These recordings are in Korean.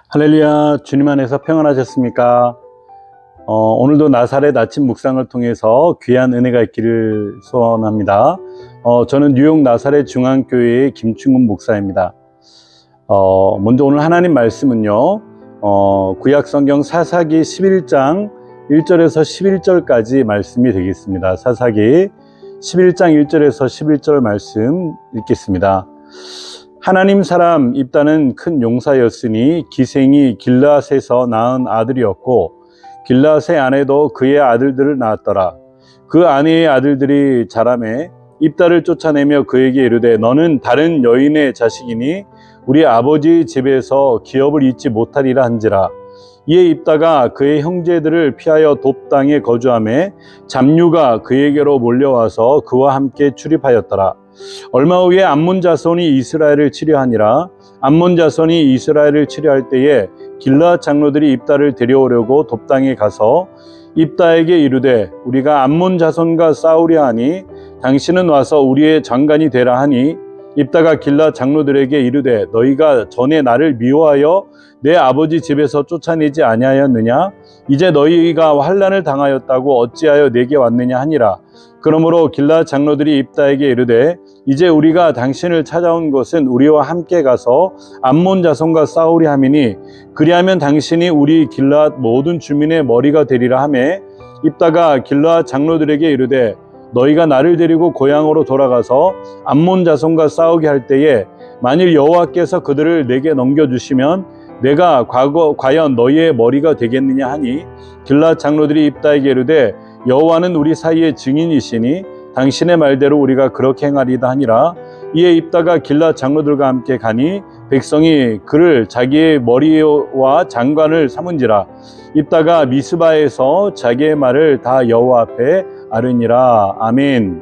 할렐루야, 주님 안에서 평안하셨습니까? 오늘도 나사렛 아침 묵상을 통해서 귀한 은혜가 있기를 소원합니다. 저는 뉴욕 나사렛 중앙교회의 김충근 목사입니다. 먼저 오늘 하나님 말씀은요, 구약성경 사사기 11장 1절에서 11절까지 말씀이 되겠습니다. 사사기 11장 1절에서 11절 말씀 읽겠습니다. 하나님 사람 입다는 큰 용사였으니 기생이 길르앗에서 낳은 아들이었고 길르앗의 아내도 그의 아들들을 낳았더라. 그 아내의 아들들이 자라매 입다를 쫓아내며 그에게 이르되 너는 다른 여인의 자식이니 우리 아버지 집에서 기업을 잊지 못하리라 한지라. 이에 입다가 그의 형제들을 피하여 돕 땅에 거주하매 잡류가 그에게로 몰려와서 그와 함께 출입하였더라. 얼마 후에 암몬 자손이 이스라엘을 치려하니라. 암몬 자손이 이스라엘을 치려할 때에 길르앗 장로들이 입다를 데려오려고 돕 땅에 가서 입다에게 이르되 우리가 암몬 자손과 싸우려 하니 당신은 와서 우리의 장관이 되라 하니 입다가 길르앗 장로들에게 이르되 너희가 전에 나를 미워하여 내 아버지 집에서 쫓아내지 아니하였느냐? 이제 너희가 환난을 당하였다고 어찌하여 내게 왔느냐 하니라. 그러므로 길르앗 장로들이 입다에게 이르되 이제 우리가 당신을 찾아온 것은 우리와 함께 가서 암몬 자손과 싸우리 함이니 그리하면 당신이 우리 길르앗 모든 주민의 머리가 되리라 하매 입다가 길르앗 장로들에게 이르되 너희가 나를 데리고 고향으로 돌아가서 암몬 자손과 싸우게 할 때에 만일 여호와께서 그들을 내게 넘겨주시면 내가 과연 너희의 머리가 되겠느냐 하니 길르앗 장로들이 입다에게 이르되 여호와는 우리 사이의 증인이시니 당신의 말대로 우리가 그렇게 행하리다 하니라. 이에 입다가 길르앗 장로들과 함께 가니 백성이 그를 자기의 머리와 장관을 삼은지라. 입다가 미스바에서 자기의 말을 다 여호와 앞에 아르니라. 아멘.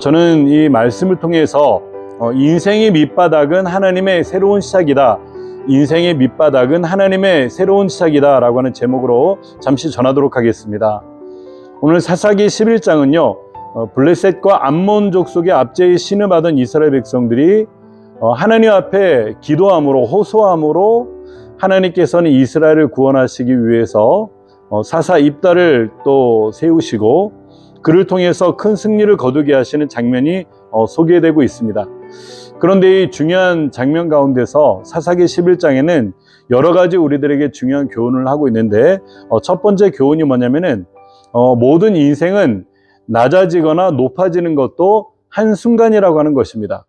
저는 이 말씀을 통해서 인생의 밑바닥은 하나님의 새로운 시작이다. 인생의 밑바닥은 하나님의 새로운 시작이다 라고 하는 제목으로 잠시 전하도록 하겠습니다. 오늘 사사기 11장은요 블레셋과 암몬 족속의 압제에 신음하던 이스라엘 백성들이 하나님 앞에 기도함으로 호소함으로 하나님께서는 이스라엘을 구원하시기 위해서 사사 입다를 또 세우시고 그를 통해서 큰 승리를 거두게 하시는 장면이 소개되고 있습니다. 그런데 이 중요한 장면 가운데서 사사기 11장에는 여러 가지 우리들에게 중요한 교훈을 하고 있는데 첫 번째 교훈이 뭐냐면은 모든 인생은 낮아지거나 높아지는 것도 한순간이라고 하는 것입니다.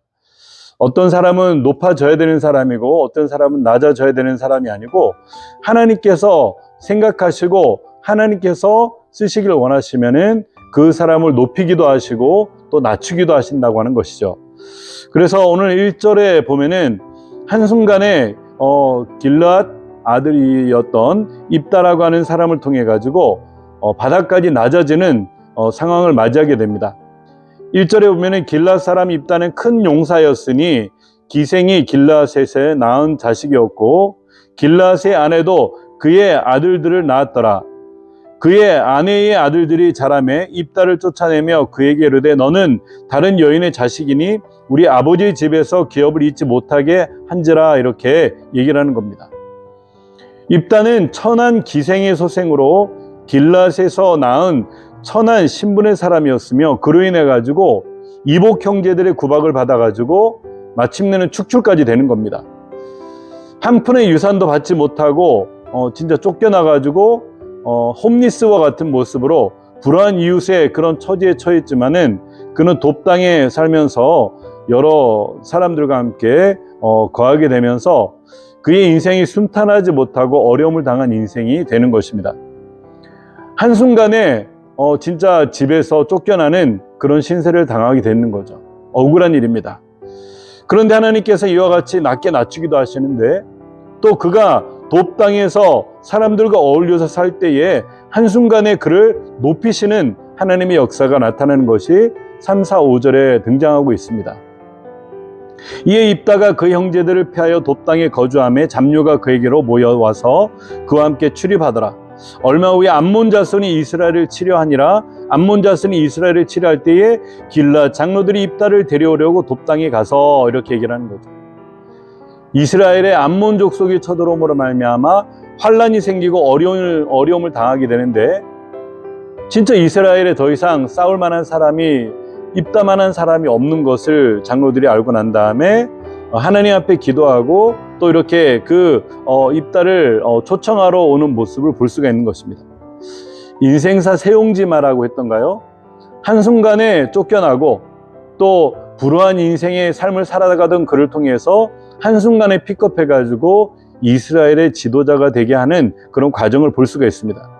어떤 사람은 높아져야 되는 사람이고 어떤 사람은 낮아져야 되는 사람이 아니고 하나님께서 생각하시고 하나님께서 쓰시길 원하시면은 그 사람을 높이기도 하시고 또 낮추기도 하신다고 하는 것이죠. 그래서 오늘 1절에 보면은 한순간에 길르앗 아들이었던 입다라고 하는 사람을 통해 가지고 바닥까지 낮아지는 상황을 맞이하게 됩니다. 1절에 보면은 길르앗 사람 입다는 큰 용사였으니 기생이 길르앗에서 낳은 자식이었고 길르앗의 아내도 그의 아들들을 낳았더라. 그의 아내의 아들들이 자라매 입다를 쫓아내며 그에게 이르되 너는 다른 여인의 자식이니 우리 아버지 집에서 기업을 잊지 못하게 한지라 이렇게 얘기를 하는 겁니다. 입다는 천한 기생의 소생으로 길르앗에서 낳은 천한 신분의 사람이었으며 그로 인해 가지고 이복 형제들의 구박을 받아 가지고 마침내는 축출까지 되는 겁니다. 한 푼의 유산도 받지 못하고 진짜 쫓겨나 가지고 홈리스와 같은 모습으로 불우한 이웃의 그런 처지에 처했지만은 그는 돕 땅에 살면서 여러 사람들과 함께 거하게 되면서 그의 인생이 순탄하지 못하고 어려움을 당한 인생이 되는 것입니다. 한순간에 진짜 집에서 쫓겨나는 그런 신세를 당하게 되는 거죠. 억울한 일입니다. 그런데 하나님께서 이와 같이 낮게 낮추기도 하시는데 또 그가 돕 땅에서 사람들과 어울려서 살 때에 한순간에 그를 높이시는 하나님의 역사가 나타나는 것이 3, 4, 5절에 등장하고 있습니다. 이에 입다가 그 형제들을 피하여 돕 땅에 거주하며 잡류가 그에게로 모여와서 그와 함께 출입하더라. 얼마 후에 암몬 자손이 이스라엘을 치려하니라. 암몬 자손이 이스라엘을 치려할 때에 길르앗 장로들이 입다를 데려오려고 돕 땅에 가서 이렇게 얘기를 하는 거죠. 이스라엘의 암몬 족속이 쳐들어옴으로 말미암아 환란이 생기고 어려움을 당하게 되는데, 진짜 이스라엘에 더 이상 싸울 만한 사람이, 입다만한 사람이 없는 것을 장로들이 알고 난 다음에 하나님 앞에 기도하고 또 이렇게 입다를 초청하러 오는 모습을 볼 수가 있는 것입니다. 인생사 세옹지마라고 했던가요? 한순간에 쫓겨나고 또 불우한 인생의 삶을 살아가던 그를 통해서 한순간에 픽업해가지고 이스라엘의 지도자가 되게 하는 그런 과정을 볼 수가 있습니다.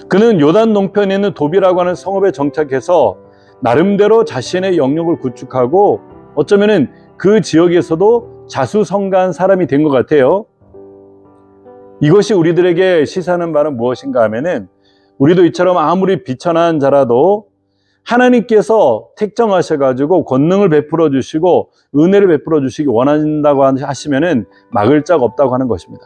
그는 요단 농편에 있는 도비라고 하는 성읍에 정착해서 나름대로 자신의 영역을 구축하고 어쩌면은 그 지역에서도 자수성가한 사람이 된 것 같아요. 이것이 우리들에게 시사하는 바는 무엇인가 하면은, 우리도 이처럼 아무리 비천한 자라도 하나님께서 택정하셔가지고 권능을 베풀어 주시고 은혜를 베풀어 주시기 원한다고 하시면은 막을 자가 없다고 하는 것입니다.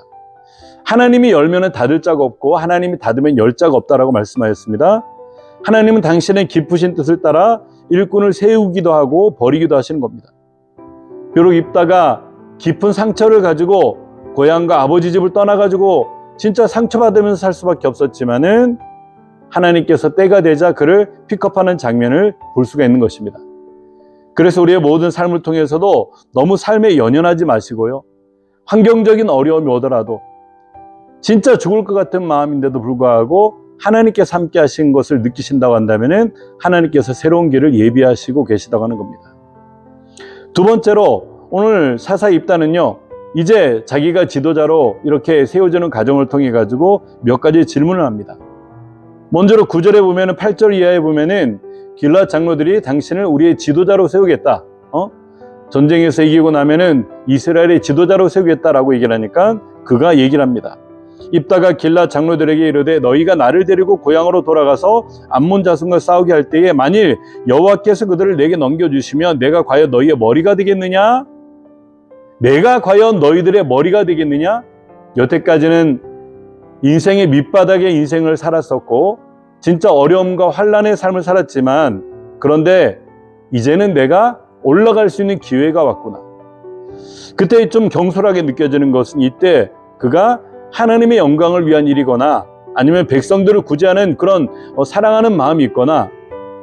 하나님이 열면은 닫을 자가 없고 하나님이 닫으면 열 자가 없다라고 말씀하셨습니다. 하나님은 당신의 깊으신 뜻을 따라 일꾼을 세우기도 하고 버리기도 하시는 겁니다. 비록 입다가 깊은 상처를 가지고 고향과 아버지 집을 떠나가지고 진짜 상처받으면서 살 수밖에 없었지만은 하나님께서 때가 되자 그를 픽업하는 장면을 볼 수가 있는 것입니다. 그래서 우리의 모든 삶을 통해서도 너무 삶에 연연하지 마시고요, 환경적인 어려움이 오더라도 진짜 죽을 것 같은 마음인데도 불구하고 하나님께서 함께 하신 것을 느끼신다고 한다면은 하나님께서 새로운 길을 예비하시고 계시다고 하는 겁니다. 두 번째로, 오늘 사사 입다는요, 이제 자기가 지도자로 이렇게 세워지는 과정을 통해 가지고 몇 가지 질문을 합니다. 먼저로 9절에 보면은, 8절 이하에 보면은 길앗 장로들이 당신을 우리의 지도자로 세우겠다, 전쟁에서 이기고 나면은 이스라엘의 지도자로 세우겠다라고 얘기를 하니까 그가 얘기를 합니다. 입다가 길앗 장로들에게 이르되, 너희가 나를 데리고 고향으로 돌아가서 암몬 자손과 싸우게 할 때에 만일 여호와께서 그들을 내게 넘겨주시면 내가 과연 너희의 머리가 되겠느냐? 내가 과연 너희들의 머리가 되겠느냐? 여태까지는 인생의 밑바닥의 인생을 살았었고 진짜 어려움과 환란의 삶을 살았지만, 그런데 이제는 내가 올라갈 수 있는 기회가 왔구나. 그때 좀 경솔하게 느껴지는 것은, 이때 그가 하나님의 영광을 위한 일이거나 아니면 백성들을 구제하는 그런 사랑하는 마음이 있거나,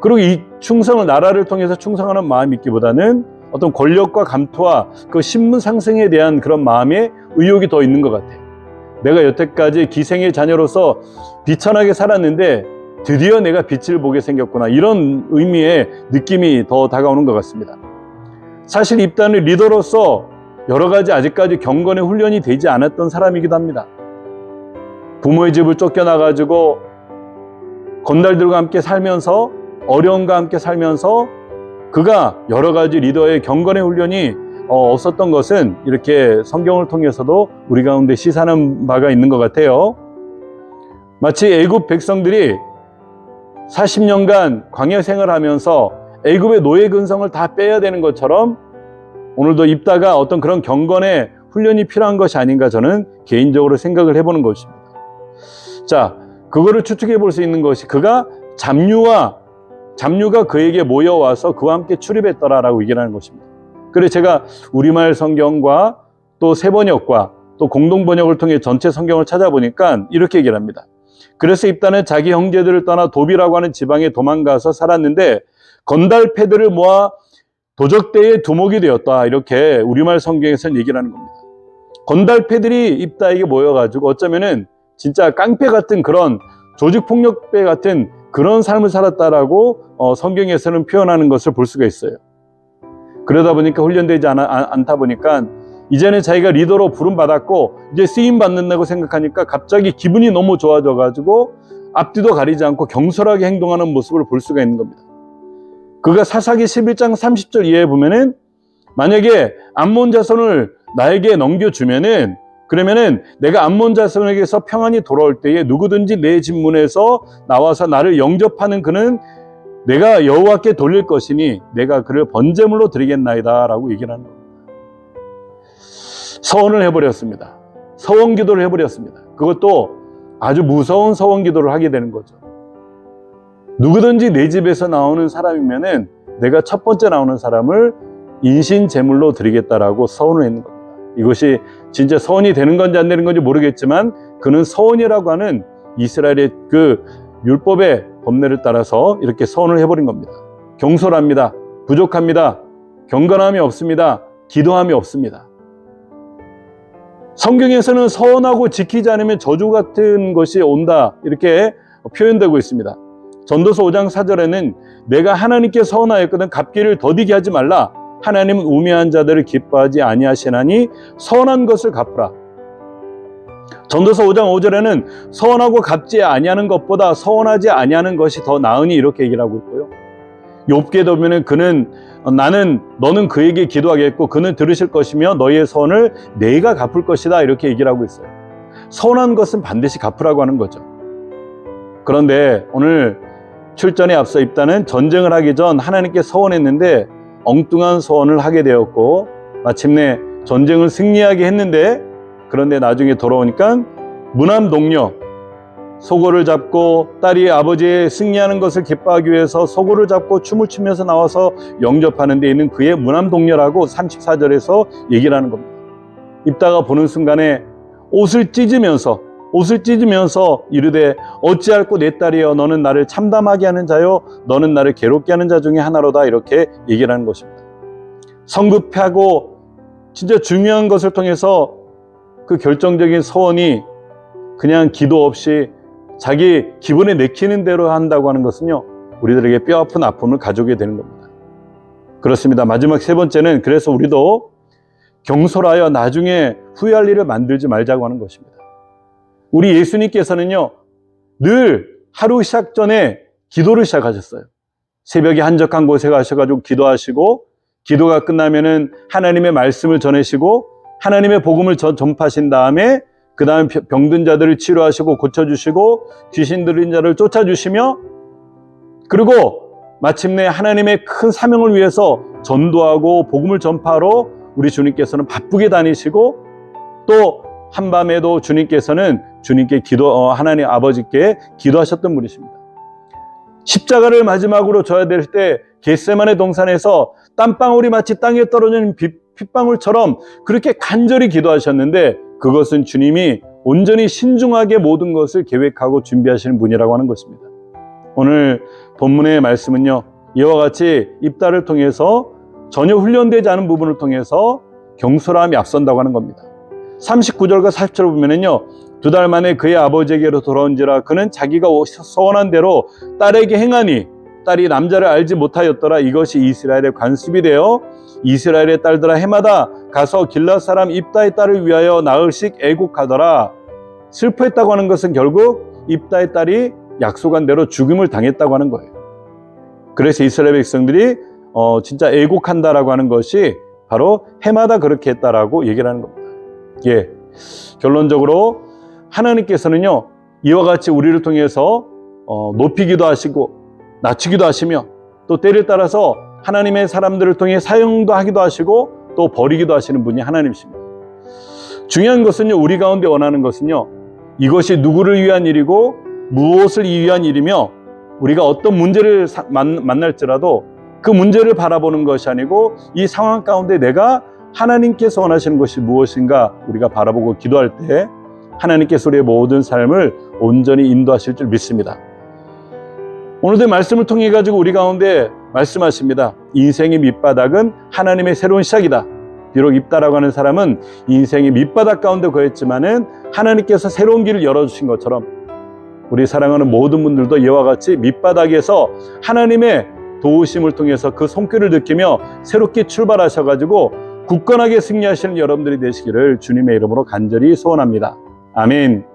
그리고 이 충성을, 나라를 통해서 충성하는 마음이 있기보다는 어떤 권력과 감투와 그 신분 상승에 대한 그런 마음의 의욕이 더 있는 것 같아요. 내가 여태까지 기생의 자녀로서 비천하게 살았는데 드디어 내가 빛을 보게 생겼구나, 이런 의미의 느낌이 더 다가오는 것 같습니다. 사실 입다는 리더로서 여러 가지 아직까지 경건의 훈련이 되지 않았던 사람이기도 합니다. 부모의 집을 쫓겨나가지고 건달들과 함께 살면서, 어려움과 함께 살면서 그가 여러 가지 리더의 경건의 훈련이 없었던 것은 이렇게 성경을 통해서도 우리 가운데 시사하는 바가 있는 것 같아요. 마치 애굽 백성들이 40년간 광야 생활하면서 애굽의 노예 근성을 다 빼야 되는 것처럼 오늘도 입다가 어떤 그런 경건의 훈련이 필요한 것이 아닌가, 저는 개인적으로 생각을 해보는 것입니다. 자, 그거를 추측해 볼 수 있는 것이, 그가 잡류가 그에게 모여와서 그와 함께 출입했더라라고 얘기를 하는 것입니다. 그래서 제가 우리말 성경과 또 세번역과 또 공동번역을 통해 전체 성경을 찾아보니까 이렇게 얘기를 합니다. 그래서 입다는 자기 형제들을 떠나 도비라고 하는 지방에 도망가서 살았는데 건달 패들을 모아 도적대의 두목이 되었다, 이렇게 우리말 성경에서는 얘기를 하는 겁니다. 건달 패들이 입다에게 모여가지고 어쩌면은 진짜 깡패 같은, 그런 조직폭력배 같은 그런 삶을 살았다라고 성경에서는 표현하는 것을 볼 수가 있어요. 그러다 보니까 훈련되지 않다 보니까 이제는 자기가 리더로 부름받았고 이제 쓰임 받는다고 생각하니까 갑자기 기분이 너무 좋아져 가지고 앞뒤도 가리지 않고 경솔하게 행동하는 모습을 볼 수가 있는 겁니다. 그가 사사기 11장 30절 이하에 보면은, 만약에 암몬 자손을 나에게 넘겨주면은, 그러면은 내가 암몬 자손에게서 평안이 돌아올 때에 누구든지 내 집 문에서 나와서 나를 영접하는 그는 내가 여호와께 돌릴 것이니 내가 그를 번제물로 드리겠나이다 라고 얘기를 하는 겁니다. 서원을 해버렸습니다. 서원 기도를 해버렸습니다. 그것도 아주 무서운 서원 기도를 하게 되는 거죠. 누구든지 내 집에서 나오는 사람이면은 내가 첫 번째 나오는 사람을 인신 제물로 드리겠다라고 서원을 했는 겁니다. 이것이 진짜 서원이 되는 건지 안 되는 건지 모르겠지만 그는 서원이라고 하는 이스라엘의 그 율법의 법례를 따라서 이렇게 서원을 해버린 겁니다. 경솔합니다. 부족합니다. 경건함이 없습니다. 기도함이 없습니다. 성경에서는 서원하고 지키지 않으면 저주 같은 것이 온다 이렇게 표현되고 있습니다. 전도서 5장 4절에는 내가 하나님께 서원하였거든 갚기를 더디게 하지 말라. 하나님은 우매한 자들을 기뻐하지 아니하시나니 서원한 것을 갚으라. 전도서 5장 5절에는 서원하고 갚지 아니하는 것보다 서원하지 아니하는 것이 더 나으니 이렇게 얘기를 하고 있고요. 욥기에 보면은 너는 그에게 기도하겠고 그는 들으실 것이며 너희의 서원을 내가 갚을 것이다 이렇게 얘기를 하고 있어요. 서원한 것은 반드시 갚으라고 하는 거죠. 그런데 오늘 출전에 앞서 입다는 전쟁을 하기 전 하나님께 서원했는데 엉뚱한 서원을 하게 되었고 마침내 전쟁을 승리하게 했는데 그런데 나중에 돌아오니까 무남 동료 소고를 잡고 딸이 아버지의 승리하는 것을 기뻐하기 위해서 소고를 잡고 춤을 추면서 나와서 영접하는 데 있는 그의 무남 동료라고 34절에서 얘기를 하는 겁니다. 입다가 보는 순간에 옷을 찢으면서 이르되 어찌할꼬 내 딸이여 너는 나를 참담하게 하는 자요 너는 나를 괴롭게 하는 자 중에 하나로다 이렇게 얘기를 하는 것입니다. 성급하고 진짜 중요한 것을 통해서 그 결정적인 서원이 그냥 기도 없이 자기 기분에 내키는 대로 한다고 하는 것은요 우리들에게 뼈아픈 아픔을 가져오게 되는 겁니다. 그렇습니다. 마지막 세 번째는 그래서 우리도 경솔하여 나중에 후회할 일을 만들지 말자고 하는 것입니다. 우리 예수님께서는요 늘 하루 시작 전에 기도를 시작하셨어요. 새벽에 한적한 곳에 가셔가지고 기도하시고 기도가 끝나면은 하나님의 말씀을 전하시고 하나님의 복음을 전파하신 다음에 그 다음 병든 자들을 치료하시고 고쳐주시고 귀신 들린 자를 쫓아주시며 그리고 마침내 하나님의 큰 사명을 위해서 전도하고 복음을 전파하러 우리 주님께서는 바쁘게 다니시고 또 한밤에도 주님께서는 하나님 아버지께 기도하셨던 분이십니다. 십자가를 마지막으로 져야 될 때 겟세마네 동산에서 땀방울이 마치 땅에 떨어지는 핏방울처럼 그렇게 간절히 기도하셨는데 그것은 주님이 온전히 신중하게 모든 것을 계획하고 준비하시는 분이라고 하는 것입니다. 오늘 본문의 말씀은요 이와 같이 입다를 통해서 전혀 훈련되지 않은 부분을 통해서 경솔함이 앞선다고 하는 겁니다. 39절과 40절을 보면은요 2달 만에 그의 아버지에게로 돌아온지라 그는 자기가 서원한 대로 딸에게 행하니 딸이 남자를 알지 못하였더라. 이것이 이스라엘의 관습이 되어 이스라엘의 딸들아 해마다 가서 길앗 사람 입다의 딸을 위하여 나흘씩 애곡하더라. 슬퍼했다고 하는 것은 결국 입다의 딸이 약속한 대로 죽음을 당했다고 하는 거예요. 그래서 이스라엘 백성들이 진짜 애곡한다라고 하는 것이 바로 해마다 그렇게 했다라고 얘기를 하는 겁니다. 예, 결론적으로 하나님께서는요 이와 같이 우리를 통해서 높이기도 하시고 낮추기도 하시며 또 때를 따라서 하나님의 사람들을 통해 사용도 하기도 하시고 또 버리기도 하시는 분이 하나님이십니다. 중요한 것은요 우리 가운데 원하는 것은요 이것이 누구를 위한 일이고 무엇을 위한 일이며 우리가 어떤 문제를 만날지라도 그 문제를 바라보는 것이 아니고 이 상황 가운데 내가 하나님께서 원하시는 것이 무엇인가 우리가 바라보고 기도할 때 하나님께서 우리의 모든 삶을 온전히 인도하실 줄 믿습니다. 오늘도 말씀을 통해 가지고 우리 가운데 말씀하십니다. 인생의 밑바닥은 하나님의 새로운 시작이다. 비록 입다라고 하는 사람은 인생의 밑바닥 가운데 거했지만은 하나님께서 새로운 길을 열어주신 것처럼 우리 사랑하는 모든 분들도 이와 같이 밑바닥에서 하나님의 도우심을 통해서 그 손길을 느끼며 새롭게 출발하셔가지고 굳건하게 승리하시는 여러분들이 되시기를 주님의 이름으로 간절히 소원합니다. 아멘.